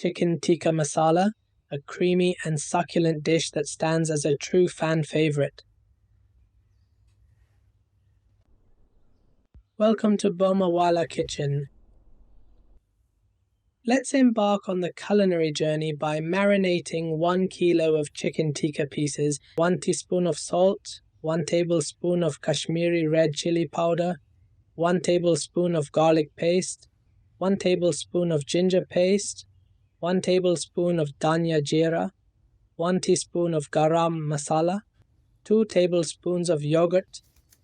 Chicken Tikka Masala, a creamy and succulent dish that stands as a true fan favorite. Welcome to Bomawala Kitchen. Let's embark on the culinary journey by marinating 1 kilo of chicken tikka pieces, 1 teaspoon of salt, 1 tablespoon of Kashmiri red chili powder, 1 tablespoon of garlic paste, 1 tablespoon of ginger paste, 1 tablespoon of dhania jeera, 1 teaspoon of garam masala, 2 tablespoons of yogurt,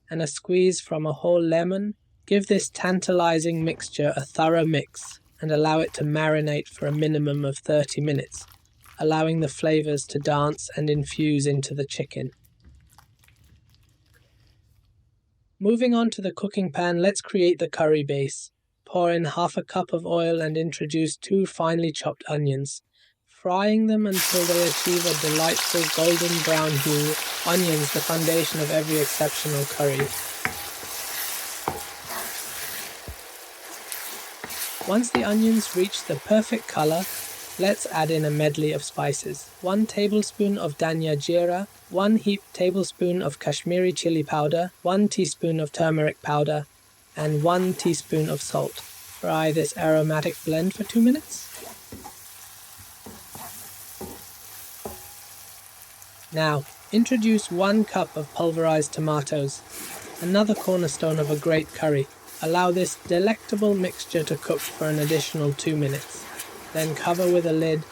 and a squeeze from a whole lemon. Give this tantalizing mixture a thorough mix and allow it to marinate for a minimum of 30 minutes, allowing the flavours to dance and infuse into the chicken. Moving on to the cooking pan, let's create the curry base. Pour in half a cup of oil and introduce 2 finely chopped onions. Frying them until they achieve a delightful golden brown hue. Onions, the foundation of every exceptional curry. Once the onions reach the perfect colour, let's add in a medley of spices. 1 tablespoon of dhania jeera, 1 heaped tablespoon of Kashmiri chili powder, 1 teaspoon of turmeric powder, and 1 teaspoon of salt. Fry this aromatic blend for 2 minutes. Now, introduce 1 cup of pulverized tomatoes, another cornerstone of a great curry. Allow this delectable mixture to cook for an additional 2 minutes. Then cover with a lid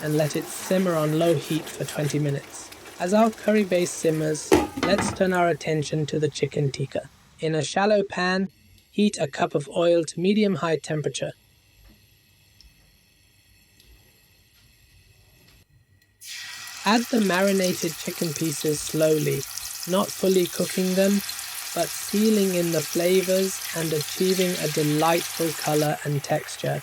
and let it simmer on low heat for 20 minutes. As our curry base simmers, let's turn our attention to the chicken tikka. In a shallow pan, heat a cup of oil to medium-high temperature. Add the marinated chicken pieces slowly, not fully cooking them, but sealing in the flavours and achieving a delightful colour and texture.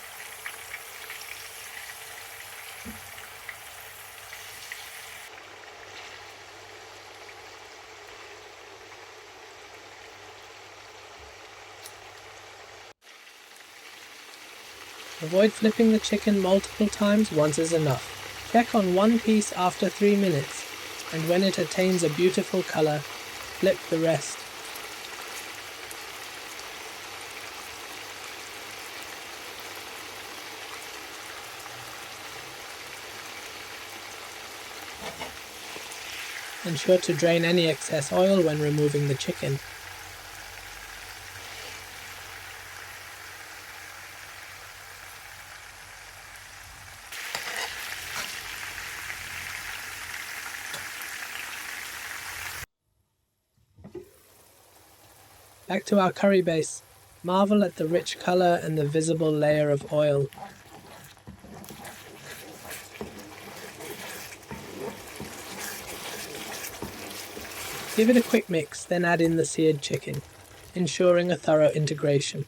Avoid flipping the chicken multiple times, once is enough. Check on one piece after 3 minutes, and when it attains a beautiful colour, flip the rest. Ensure to drain any excess oil when removing the chicken. Back to our curry base. Marvel at the rich colour and the visible layer of oil. Give it a quick mix, then add in the seared chicken, ensuring a thorough integration.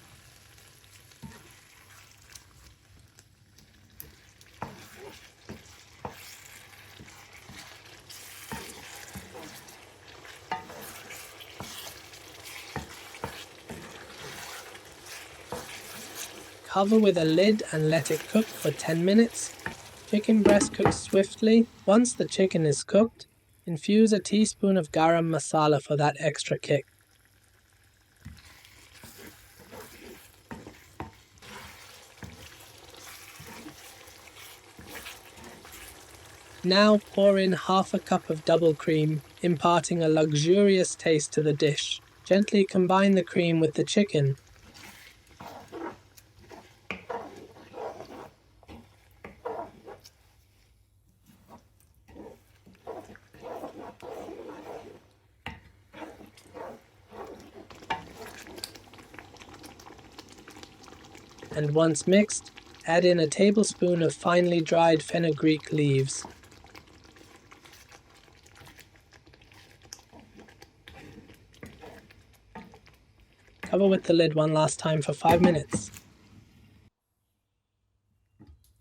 Cover with a lid and let it cook for 10 minutes. Chicken breast cooks swiftly. Once the chicken is cooked, infuse a teaspoon of garam masala for that extra kick. Now pour in half a cup of double cream, imparting a luxurious taste to the dish. Gently combine the cream with the chicken. And once mixed, add in a tablespoon of finely dried fenugreek leaves. Cover with the lid one last time for 5 minutes.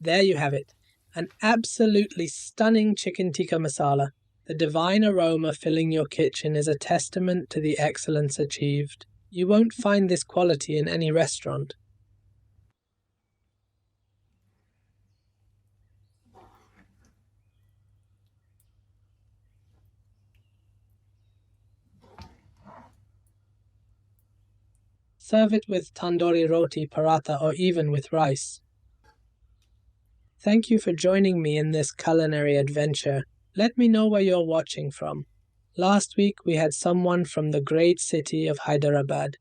There you have it, an absolutely stunning chicken tikka masala. The divine aroma filling your kitchen is a testament to the excellence achieved. You won't find this quality in any restaurant. Serve it with tandoori roti, paratha, or even with rice. Thank you for joining me in this culinary adventure. Let me know where you're watching from. Last week we had someone from the great city of Hyderabad.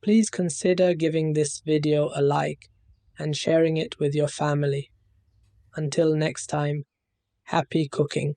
Please consider giving this video a like and sharing it with your family. Until next time, happy cooking.